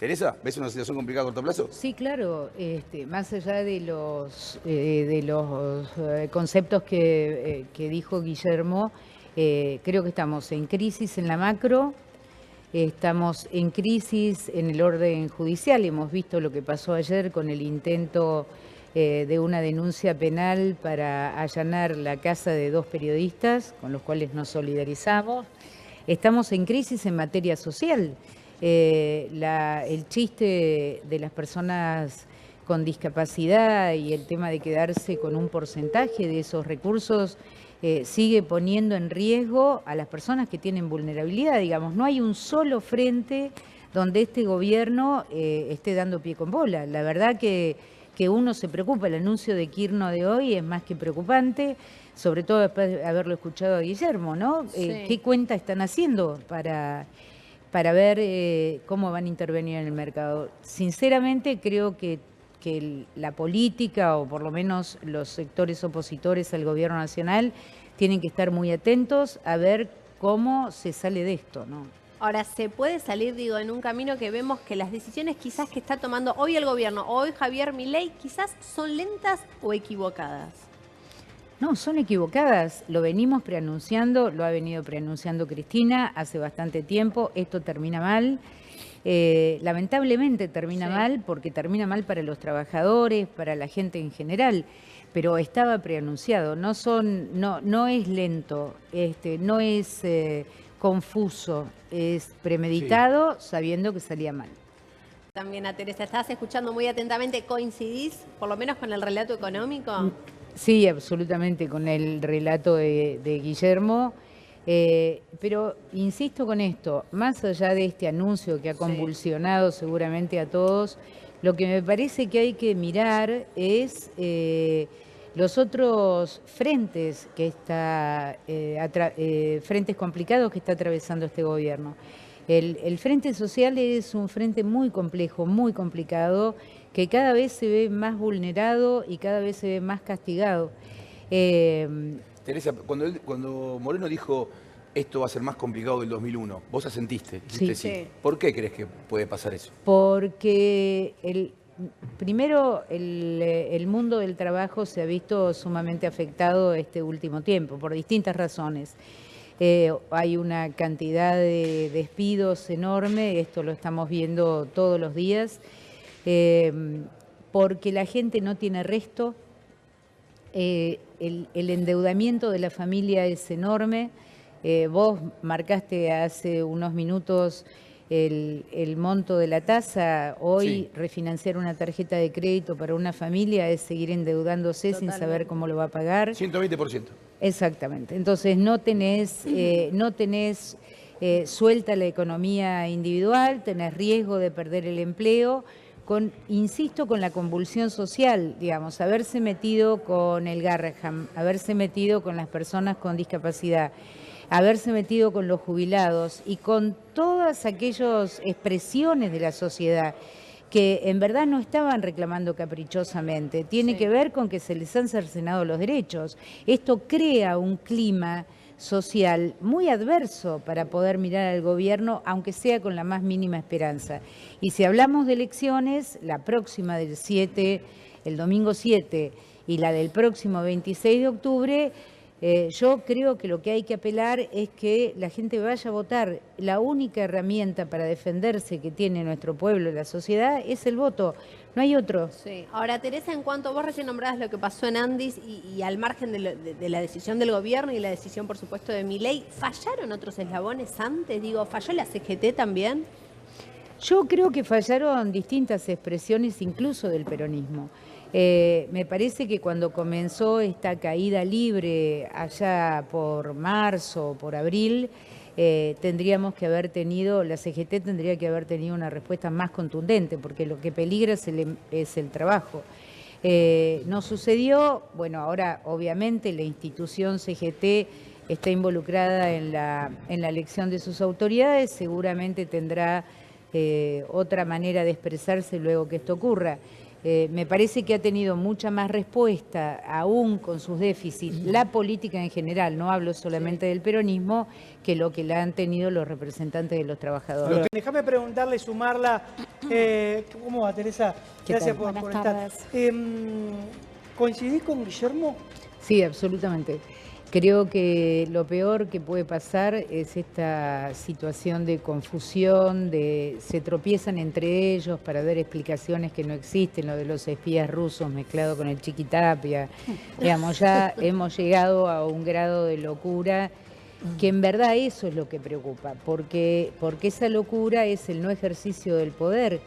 Teresa, ¿ves una situación complicada a corto plazo? Sí, claro, más allá de los conceptos que dijo Guillermo, creo que estamos en crisis en la macro, estamos en crisis en el orden judicial. Hemos visto lo que pasó ayer con el intento de una denuncia penal para allanar la casa de 2 periodistas, con los cuales nos solidarizamos. Estamos en crisis en materia social. El chiste de las personas con discapacidad y el tema de quedarse con un porcentaje de esos recursos sigue poniendo en riesgo a las personas que tienen vulnerabilidad. Digamos, no hay un solo frente donde este gobierno esté dando pie con bola. La verdad que uno se preocupa. El anuncio de Quirno de hoy es más que preocupante, sobre todo después de haberlo escuchado a Guillermo, ¿no? Sí. ¿Qué cuenta están haciendo para ver cómo van a intervenir en el mercado? Sinceramente creo que la política, o por lo menos los sectores opositores al gobierno nacional, tienen que estar muy atentos a ver cómo se sale de esto, ¿no? Ahora, ¿se puede salir, digo, en un camino que vemos que las decisiones quizás que está tomando hoy el gobierno, hoy Javier Milei, quizás son lentas o equivocadas? No, son equivocadas. Lo venimos preanunciando, lo ha venido preanunciando Cristina hace bastante tiempo. Esto termina mal. Lamentablemente termina mal, porque termina mal para los trabajadores, para la gente en general, pero estaba preanunciado. No es lento, no es confuso, es premeditado, sabiendo que salía mal. También a Teresa, estás escuchando muy atentamente, ¿coincidís por lo menos con el relato económico? Sí, absolutamente, con el relato de Guillermo. Pero insisto con esto, más allá de este anuncio que ha convulsionado seguramente a todos, lo que me parece que hay que mirar es los otros frentes frentes complicados que está atravesando este gobierno. El frente social es un frente muy complejo, muy complicado, que cada vez se ve más vulnerado y cada vez se ve más castigado. Teresa, cuando Moreno dijo esto va a ser más complicado que el 2001, vos asentiste, dijiste Sí. sí. ¿Por qué crees que puede pasar eso? Porque primero el mundo del trabajo se ha visto sumamente afectado este último tiempo, por distintas razones. Hay una cantidad de despidos enorme, esto lo estamos viendo todos los días, porque la gente no tiene resto, el endeudamiento de la familia es enorme. Vos marcaste hace unos minutos el monto de la tasa. Hoy refinanciar una tarjeta de crédito para una familia es seguir endeudándose sin saber cómo lo va a pagar. 120%. Exactamente. Entonces no tenés suelta la economía individual, tenés riesgo de perder el empleo. Insisto, con la convulsión social, digamos, haberse metido con el Garrahan, haberse metido con las personas con discapacidad, haberse metido con los jubilados y con todas aquellas expresiones de la sociedad que en verdad no estaban reclamando caprichosamente, tiene que ver con que se les han cercenado los derechos. Esto crea un clima social muy adverso para poder mirar al gobierno, aunque sea con la más mínima esperanza. Y si hablamos de elecciones, la próxima del 7, el domingo 7, y la del próximo 26 de octubre, yo creo que lo que hay que apelar es que la gente vaya a votar. La única herramienta para defenderse que tiene nuestro pueblo y la sociedad es el voto, no hay otro. Sí. Ahora, Teresa, en cuanto vos recién nombrabas lo que pasó en Andis y al margen de la decisión del gobierno y la decisión, por supuesto, de Milei, ¿fallaron otros eslabones antes? Digo, ¿falló la CGT también? Yo creo que fallaron distintas expresiones, incluso del peronismo. Me parece que cuando comenzó esta caída libre allá por marzo, por abril, tendríamos que haber tenido, la CGT tendría que haber tenido una respuesta más contundente, porque lo que peligra es el trabajo. No sucedió. Bueno, ahora obviamente la institución CGT está involucrada en la elección de sus autoridades, seguramente tendrá otra manera de expresarse luego que esto ocurra. Me parece que ha tenido mucha más respuesta, aún con sus déficits, la política en general, no hablo solamente del peronismo, que lo que la han tenido los representantes de los trabajadores. Déjame preguntarle, sumarla. ¿Cómo va, Teresa? Gracias por estar. ¿Coincidís con Guillermo? Sí, absolutamente. Creo que lo peor que puede pasar es esta situación de confusión, de se tropiezan entre ellos para dar explicaciones que no existen, lo de los espías rusos mezclado con el Chiquitapia. Digamos, ya hemos llegado a un grado de locura que en verdad eso es lo que preocupa, porque esa locura es el no ejercicio del poder.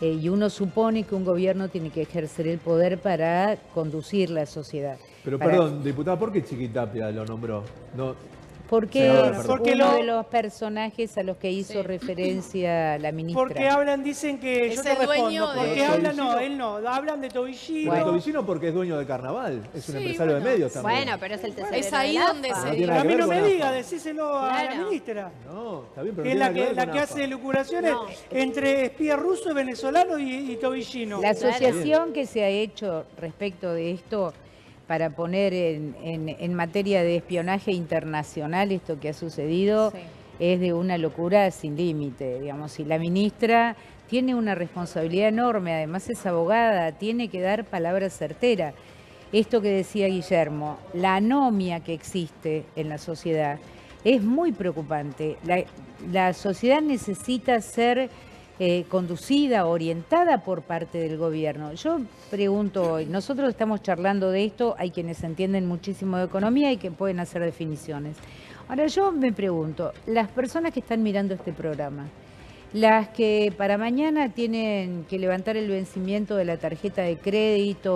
Y uno supone que un gobierno tiene que ejercer el poder para conducir la sociedad. Pero perdón, diputada, ¿por qué Chiquitapia lo nombró? No, porque uno de los personajes a los que hizo referencia la ministra. Porque dicen que es yo te respondo. Porque él no, hablan de Tobillino. Bueno, Tobillino porque es dueño de Carnaval, es un empresario de medios también. Bueno, pero es el tesorero. Es ahí donde se tiene nada A que mí ver no con me la- diga, decíselo a la ministra. No, está bien, pero Que es no tiene nada que ver la con que AFA. hace lucuraciones entre espía ruso, venezolano y Tobillino. La asociación que se ha hecho respecto de esto para poner en materia de espionaje internacional esto que ha sucedido es de una locura sin límite, digamos. Y la ministra tiene una responsabilidad enorme, además es abogada, tiene que dar palabra certera. Esto que decía Guillermo, la anomia que existe en la sociedad es muy preocupante. La sociedad necesita ser conducida, orientada por parte del gobierno. Yo pregunto hoy, nosotros estamos charlando de esto, hay quienes entienden muchísimo de economía y que pueden hacer definiciones. Ahora yo me pregunto, las personas que están mirando este programa, las que para mañana tienen que levantar el vencimiento de la tarjeta de crédito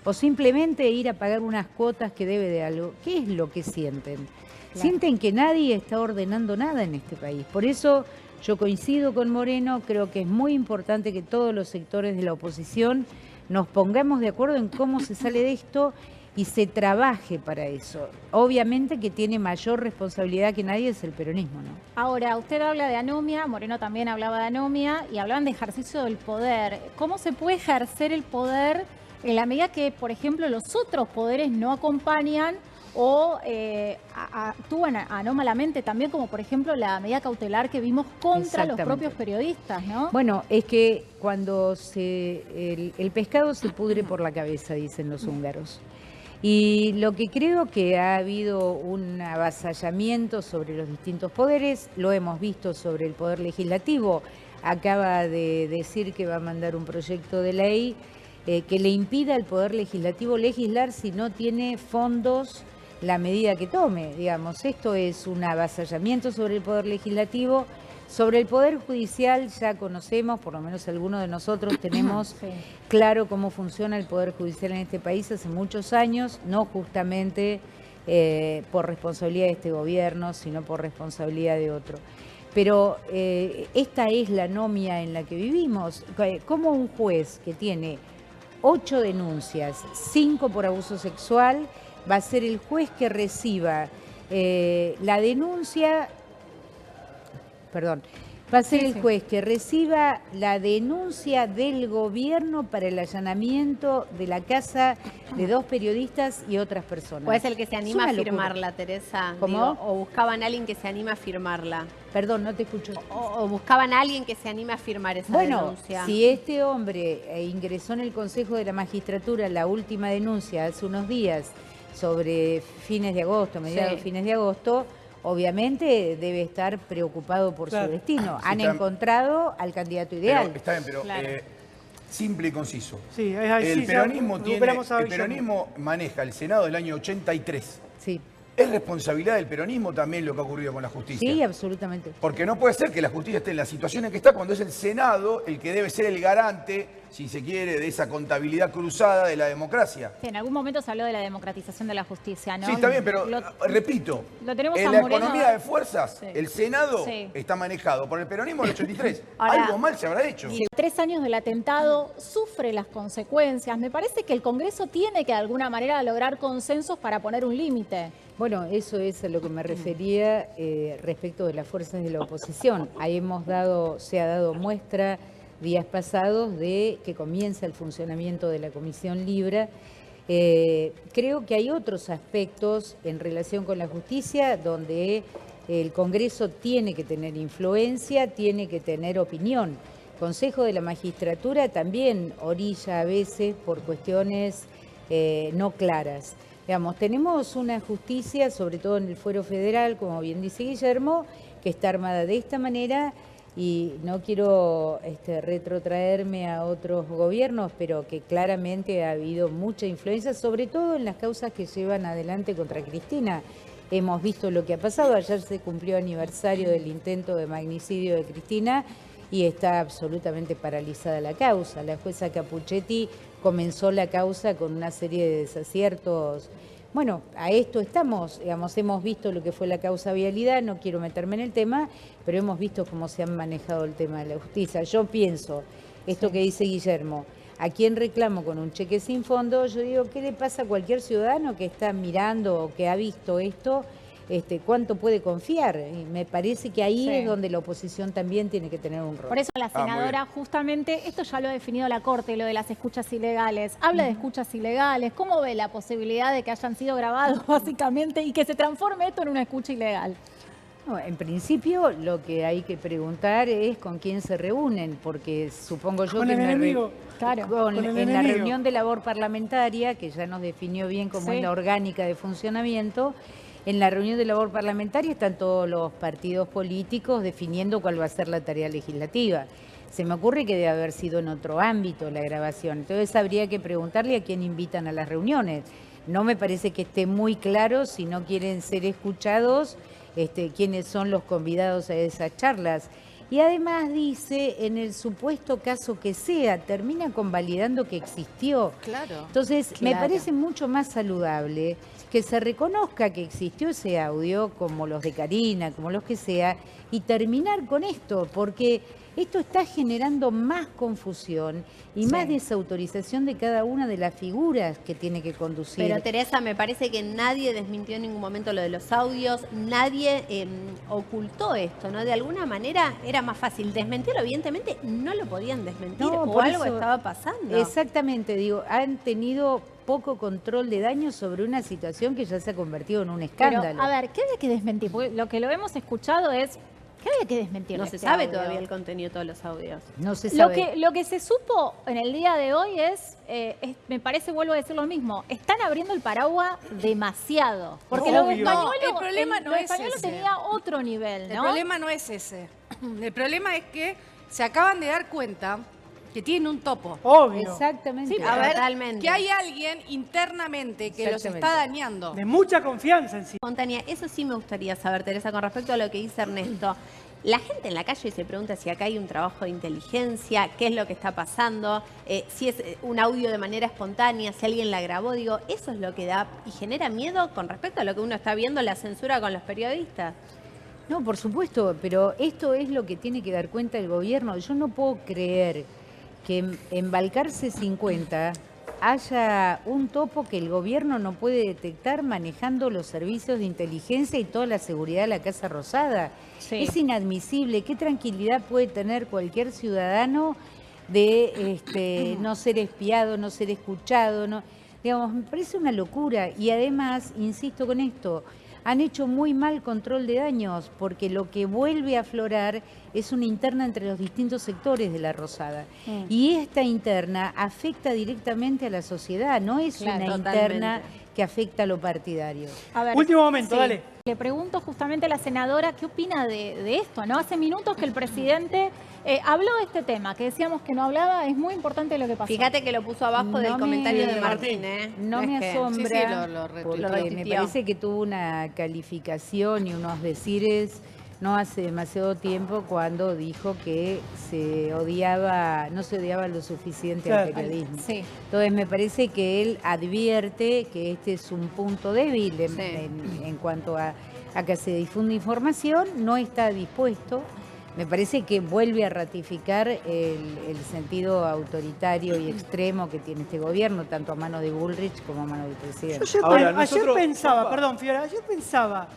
o simplemente ir a pagar unas cuotas que debe de algo, ¿qué es lo que sienten? Claro. Sienten que nadie está ordenando nada en este país. Por eso yo coincido con Moreno, creo que es muy importante que todos los sectores de la oposición nos pongamos de acuerdo en cómo se sale de esto y se trabaje para eso. Obviamente que tiene mayor responsabilidad que nadie es el peronismo, ¿no? Ahora, usted habla de anomia, Moreno también hablaba de anomia y hablaban de ejercicio del poder. ¿Cómo se puede ejercer el poder en la medida que, por ejemplo, los otros poderes no acompañan o actúan anómalamente también, como por ejemplo la medida cautelar que vimos contra los propios periodistas, ¿no? Bueno, es que cuando el pescado se pudre por la cabeza, dicen los húngaros. Y lo que creo que ha habido un avasallamiento sobre los distintos poderes, lo hemos visto sobre el Poder Legislativo, acaba de decir que va a mandar un proyecto de ley que le impida al Poder Legislativo legislar si no tiene fondos la medida que tome, digamos. Esto es un avasallamiento sobre el Poder Legislativo. Sobre el Poder Judicial ya conocemos, por lo menos algunos de nosotros tenemos claro cómo funciona el Poder Judicial en este país hace muchos años, no justamente por responsabilidad de este gobierno, sino por responsabilidad de otro. Pero esta es la anomia en la que vivimos. Como un juez que tiene 8 denuncias, 5 por abuso sexual, va a ser el juez que reciba la denuncia, va a ser el juez que reciba la denuncia del gobierno para el allanamiento de la casa de 2 periodistas y otras personas. ¿O es el que se anima a firmarla, Teresa? ¿Cómo? Digo, ¿o buscaban a alguien que se anime a firmarla? Perdón, no te escucho. ¿O buscaban a alguien que se anime a firmar esa denuncia? Si este hombre ingresó en el Consejo de la Magistratura la última denuncia hace unos días sobre fines de agosto, mediados fines de agosto, obviamente debe estar preocupado por su destino. Han encontrado al candidato ideal. Pero, está bien, pero simple y conciso. Sí, es así, el peronismo maneja el Senado del año 83. Sí. ¿Es responsabilidad del peronismo también lo que ha ocurrido con la justicia? Sí, absolutamente. Porque no puede ser que la justicia esté en la situación en que está cuando es el Senado el que debe ser el garante, si se quiere, de esa contabilidad cruzada de la democracia. Sí, en algún momento se habló de la democratización de la justicia, ¿no? Sí, está bien, pero repito, lo tenemos en a la Moreno, economía de fuerzas, el Senado está manejado por el peronismo del 83. Ahora, algo mal se habrá hecho. Y 3 años del atentado sufre las consecuencias. Me parece que el Congreso tiene que de alguna manera lograr consensos para poner un límite. Bueno, eso es a lo que me refería respecto de las fuerzas de la oposición. Ahí se ha dado muestra días pasados de que comienza el funcionamiento de la Comisión Libra. Creo que hay otros aspectos en relación con la justicia donde el Congreso tiene que tener influencia, tiene que tener opinión. Consejo de la Magistratura también orilla a veces por cuestiones no claras. Digamos, tenemos una justicia, sobre todo en el fuero federal, como bien dice Guillermo, que está armada de esta manera, y no quiero retrotraerme a otros gobiernos, pero que claramente ha habido mucha influencia, sobre todo en las causas que llevan adelante contra Cristina. Hemos visto lo que ha pasado, ayer se cumplió aniversario del intento de magnicidio de Cristina y está absolutamente paralizada la causa. La jueza Capuchetti comenzó la causa con una serie de desaciertos. Bueno, a esto estamos, digamos, hemos visto lo que fue la causa vialidad, no quiero meterme en el tema, pero hemos visto cómo se han manejado el tema de la justicia. Yo pienso, esto que dice Guillermo, a quien reclamo con un cheque sin fondo, yo digo, ¿qué le pasa a cualquier ciudadano que está mirando o que ha visto esto? ¿Cuánto puede confiar? Y me parece que ahí es donde la oposición también tiene que tener un rol. Por eso la senadora, justamente, esto ya lo ha definido la Corte, lo de las escuchas ilegales. Habla de escuchas ilegales. ¿Cómo ve la posibilidad de que hayan sido grabados, básicamente, y que se transforme esto en una escucha ilegal? No, en principio, lo que hay que preguntar es con quién se reúnen, porque supongo yo con que el enemigo. Claro. en la reunión de labor parlamentaria, que ya nos definió bien cómo es la orgánica de funcionamiento, en la reunión de labor parlamentaria están todos los partidos políticos definiendo cuál va a ser la tarea legislativa. Se me ocurre que debe haber sido en otro ámbito la grabación. Entonces habría que preguntarle a quién invitan a las reuniones. No me parece que esté muy claro si no quieren ser escuchados quiénes son los convidados a esas charlas. Y además dice, en el supuesto caso que sea, termina convalidando que existió. Claro. Entonces, me parece mucho más saludable que se reconozca que existió ese audio, como los de Karina, como los que sea, y terminar con esto, porque esto está generando más confusión y más desautorización de cada una de las figuras que tiene que conducir. Pero Teresa, me parece que nadie desmintió en ningún momento lo de los audios, nadie ocultó esto, ¿no? De alguna manera era más fácil desmentirlo, evidentemente no lo podían desmentir, No, o por algo eso, estaba pasando. Exactamente, digo, han tenido poco control de daños sobre una situación que ya se ha convertido en un escándalo. Pero, a ver, ¿qué había que desmentir? Porque lo que lo hemos escuchado es, ¿qué había que desmentir? No de se este sabe audio? todavía el contenido de todos los audios. No se sabe. Lo que se supo en el día de hoy me parece, vuelvo a decir lo mismo, están abriendo el paraguas demasiado. Porque No, lo de obvio. Pañuelo, No, el problema no lo de es Pañuelo ese. tenía otro nivel, ¿no? El problema no es ese. El problema es que se acaban de dar cuenta que tienen un topo. Obvio. Exactamente. Sí, A ver, totalmente. que hay alguien internamente que los Exactamente. está dañando. De mucha confianza en sí. Espontánea, eso sí me gustaría saber, Teresa, con respecto a lo que dice Ernesto. La gente en la calle se pregunta si acá hay un trabajo de inteligencia, qué es lo que está pasando, si es un audio de manera espontánea, si alguien la grabó. Digo, eso es lo que da y genera miedo con respecto a lo que uno está viendo, la censura con los periodistas. No, por supuesto, pero esto es lo que tiene que dar cuenta el gobierno. Yo no puedo creer que en Balcarce 50 haya un topo que el gobierno no puede detectar manejando los servicios de inteligencia y toda la seguridad de la Casa Rosada. Sí. Es inadmisible. ¿Qué tranquilidad puede tener cualquier ciudadano de no ser espiado, no ser escuchado? No? Digamos, me parece una locura. Y además, insisto con esto, han hecho muy mal control de daños, porque lo que vuelve a aflorar es una interna entre los distintos sectores de la Rosada. Y esta interna afecta directamente a la sociedad, no es Claro, una totalmente. interna que afecta a lo partidario. A ver, Último momento, sí. dale. Le pregunto justamente a la senadora qué opina de esto, ¿no? Hace minutos que el presidente habló de este tema, que decíamos que no hablaba, es muy importante lo que pasó. Fíjate que lo puso abajo No del me- comentario de de Martín, Martín. ¿eh? No es me que- asombra, Sí, sí, lo retuiteó. porque Lo me retuiteó. parece que tuvo una calificación y unos decires no hace demasiado tiempo cuando dijo que no se odiaba lo suficiente al Claro. periodismo. Sí. Entonces me parece que él advierte que este es un punto débil Sí. en cuanto a que se difunde información, no está dispuesto. Me parece que vuelve a ratificar el sentido autoritario y extremo que tiene este gobierno, tanto a mano de Bullrich como a mano del presidente. Ahora, Ayer nosotros- pensaba, Juanpa. perdón, Fiora, ayer pensaba,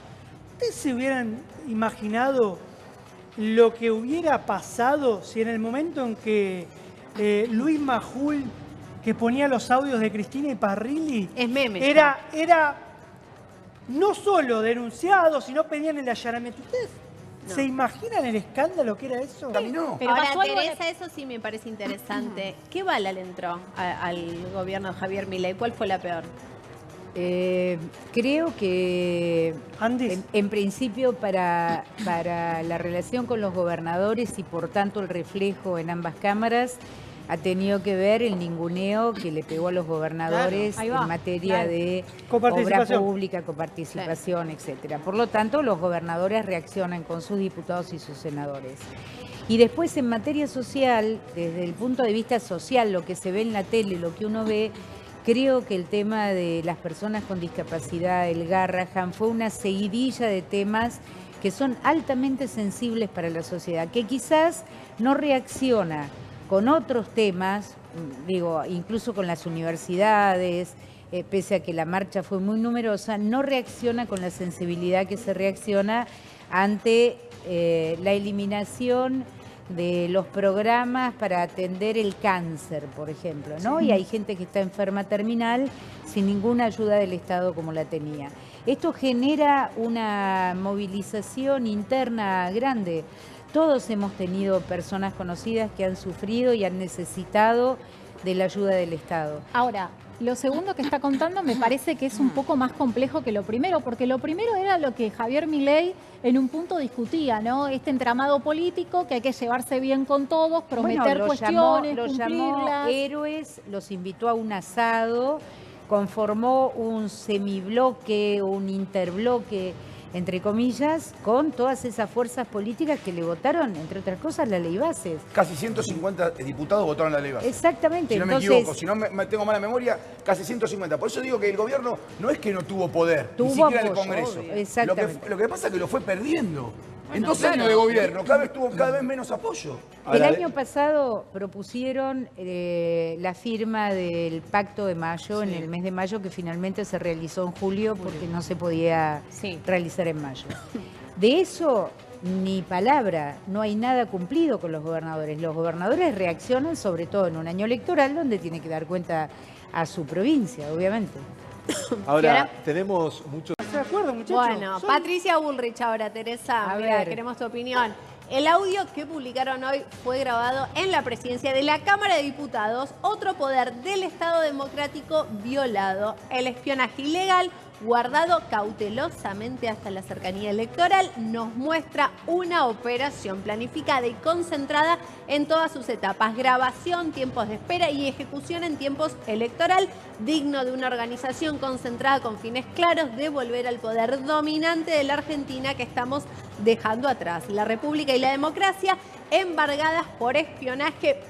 ¿ustedes se hubieran imaginado lo que hubiera pasado si en el momento en que Luis Majul, que ponía los audios de Cristina y Parrilli, Es meme. era no solo denunciado, sino pedían el allanamiento. ¿Ustedes se imaginan el escándalo que era eso? Caminó. Pero Ahora, pasó algo de- Teresa, eso sí me parece interesante. ¿Qué bala le entró al gobierno de Javier Milei? ¿Cuál fue la peor? Creo que Andis. en principio para la relación con los gobernadores y por tanto el reflejo en ambas cámaras ha tenido que ver el ninguneo que le pegó a los gobernadores Claro, ahí va, en materia claro. de obra Coparticipación. pública, coparticipación, etcétera. Por lo tanto, los gobernadores reaccionan con sus diputados y sus senadores. Y después en materia social, desde el punto de vista social, lo que se ve en la tele, lo que uno ve, creo que el tema de las personas con discapacidad, el Garrahan, fue una seguidilla de temas que son altamente sensibles para la sociedad, que quizás no reacciona con otros temas, digo, incluso con las universidades, pese a que la marcha fue muy numerosa, no reacciona con la sensibilidad que se reacciona ante la eliminación de los programas para atender el cáncer, por ejemplo, ¿no? Y hay gente que está enferma terminal sin ninguna ayuda del Estado como la tenía. Esto genera una movilización interna grande. Todos hemos tenido personas conocidas que han sufrido y han necesitado de la ayuda del Estado. Ahora, lo segundo que está contando me parece que es un poco más complejo que lo primero, porque lo primero era lo que Javier Milei en un punto discutía, ¿no? Este entramado político que hay que llevarse bien con todos, prometer Los cuestiones, llamó cumplirlas. héroes, los invitó a un asado, conformó un semibloque, un interbloque, entre comillas, con todas esas fuerzas políticas que le votaron, entre otras cosas, la ley bases. Casi 150 diputados votaron la ley base. Exactamente. Si no me Entonces, equivoco, si no me tengo mala memoria, casi 150. Por eso digo que el gobierno no es que no tuvo poder, Tuvo ni siquiera el apoyo, Congreso. obvio. Exactamente. Lo que pasa es que lo fue perdiendo. En 2 años de gobierno, cada vez tuvo cada vez menos apoyo. el año pasado propusieron la firma del Pacto de Mayo, en el mes de mayo, que finalmente se realizó en julio porque no se podía realizar en mayo. De eso, ni palabra, no hay nada cumplido con los gobernadores. Los gobernadores reaccionan sobre todo en un año electoral donde tiene que dar cuenta a su provincia, obviamente. Ahora, tenemos muchos... ¿De acuerdo, muchachos? Bueno, Son- Patricia Bullrich ahora, Teresa, A mira, ver. queremos tu opinión. El audio que publicaron hoy fue grabado en la presidencia de la Cámara de Diputados, otro poder del Estado democrático violado, el espionaje ilegal, guardado cautelosamente hasta la cercanía electoral, nos muestra una operación planificada y concentrada en todas sus etapas, grabación, tiempos de espera y ejecución en tiempos electoral, digno de una organización concentrada con fines claros de volver al poder dominante de la Argentina que estamos dejando atrás. La República y la democracia embargadas por espionaje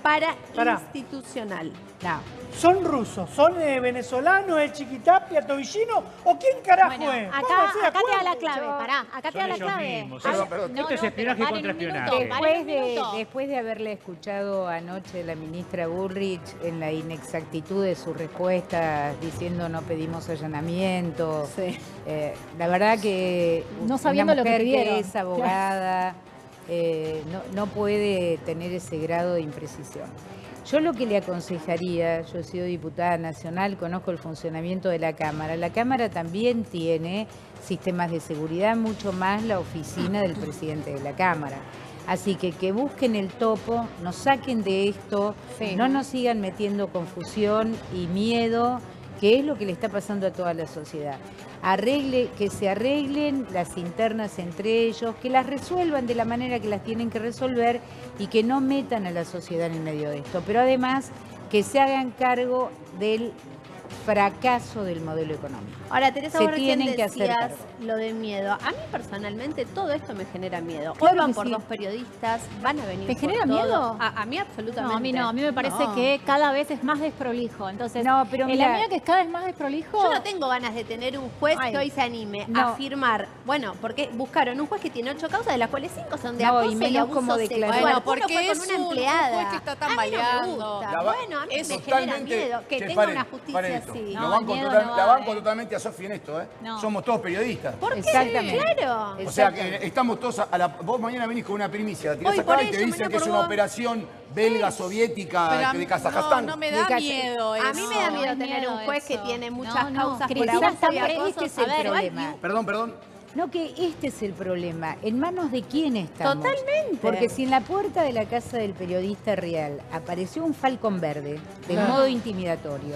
institucional. No. ¿Son rusos? ¿Son venezolanos? ¿El Chiquitapia, Tobillino? ¿O quién carajo Bueno, es? acá Pónganse de te da acuerdo. la clave, pará, acá te da la ellos clave. mismos. Perdón. Esto es espionaje pero contra paren un espionaje. minuto, paren un minuto. Después de haberle escuchado anoche a la ministra Bullrich en la inexactitud de sus respuestas diciendo no pedimos allanamiento, la verdad que No sabiendo una lo que mujer pidieron. es abogada no puede tener ese grado de imprecisión. Yo lo que le aconsejaría, yo he sido diputada nacional, conozco el funcionamiento de la Cámara. La Cámara también tiene sistemas de seguridad, mucho más la oficina del presidente de la Cámara. Así que busquen el topo, nos saquen de esto, no nos sigan metiendo confusión y miedo, que es lo que le está pasando a toda la sociedad. Que se arreglen las internas entre ellos, que las resuelvan de la manera que las tienen que resolver y que no metan a la sociedad en el medio de esto. Pero además que se hagan cargo del fracaso del modelo económico. Ahora, Teresa, Se vos recién tienen que hacer decías cargo. lo de miedo. A mí personalmente todo esto me genera miedo. Claro Hoy van que por sí. 2 periodistas, van a venir ¿Te por genera todo. miedo? A mí absolutamente. No, a mí no. A mí me parece No. que cada vez es más desprolijo. Entonces, No, pero el mira- amigo que es cada vez más desprolijo... Yo no tengo ganas de tener un juez Ay. que hoy se anime No. a firmar. Bueno, porque buscaron un juez que tiene 8 causas, de las cuales 5 son de No, acoso y y menos abuso como sexual. declaró. Bueno, Uno porque fue con es una un empleada. juez que está A mí tambaleando. no me gusta. La va- Bueno, a mí es me genera totalmente- miedo que Che, tenga paren, una justicia paren esto. sí. Lo No, banco miedo total- no la va, banco totalmente a Sofi en esto, ¿eh? No. Somos todos periodistas. ¿Por qué? Exactamente. Claro. O sea, Exactamente. que estamos todos a la... Vos mañana venís con una primicia, la tirás Voy acá por y te ello, dicen mañana que es por una vos. operación belga, soviética, Pero a mí- de Kazajstán. No me De da Kaz- miedo eso. A mí me da miedo es tener miedo un juez que eso. tiene muchas No, no, causas por Cristina abuso y está acoso. este es el A ver, problema. Perdón. No, que este es el problema. ¿En manos de quién estamos? Totalmente. Porque si en la puerta de la casa del periodista real apareció un falcón verde, de modo intimidatorio,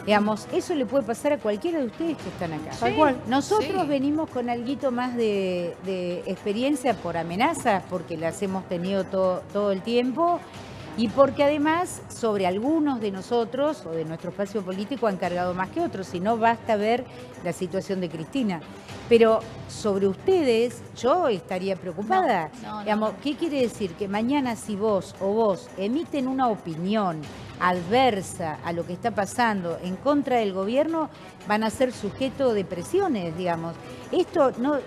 digamos, eso le puede pasar a cualquiera de ustedes que están acá. Tal cual. Nosotros Sí. venimos con alguito más de experiencia por amenazas, porque las hemos tenido todo el tiempo, y porque además sobre algunos de nosotros o de nuestro espacio político han cargado más que otros, si no basta ver la situación de Cristina. Pero sobre ustedes yo estaría preocupada. No, no, Digamos, no. ¿qué quiere decir? Que mañana si vos emiten una opinión adversa a lo que está pasando en contra del gobierno, van a ser sujeto de presiones, digamos. Esto no,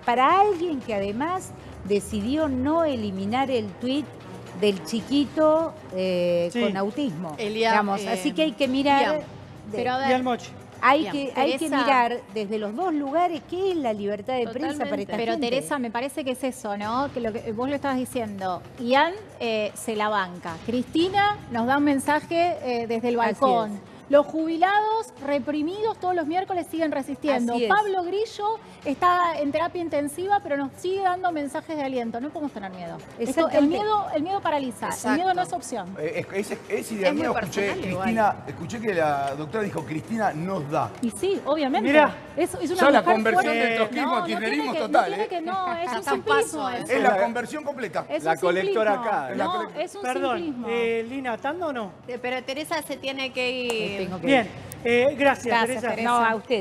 para alguien que además decidió no eliminar el tuit del chiquito Sí. con autismo. Eliam, digamos, así que hay que mirar. Eliam. Pero a Y al ver, moche. Hay Bien. que Teresa. mirar desde los dos lugares qué es la libertad de prensa para Totalmente. esta pero gente. Teresa, me parece que es eso, ¿no? Que lo que vos lo estabas diciendo. Ian se la banca. Cristina nos da un mensaje desde el Así balcón. es. Los jubilados reprimidos todos los miércoles siguen resistiendo. Así es. Pablo Grillo está en terapia intensiva, pero nos sigue dando mensajes de aliento. No podemos tener miedo. Exactamente. El miedo paraliza. Exacto. El miedo no es opción. Es idea Es muy mía, escuché, personal igual. Cristina, escuché que la doctora dijo, Cristina nos da. Y sí, obviamente. Mirá. Es una Ya la mujer conversión fuerte. del trotskismo a tiene kirchnerismo que- total, tiene ¿eh? que- no, es un Está un paso, simplismo. ¿eh? Es la conversión completa. Es La un colectora simplismo. acá. No, La es un Perdón, simplismo. Lina, ¿tanda o no? Pero Teresa se tiene que ir. Tengo que Bien, gracias, Gracias, Teresa. Teresa. No, a usted.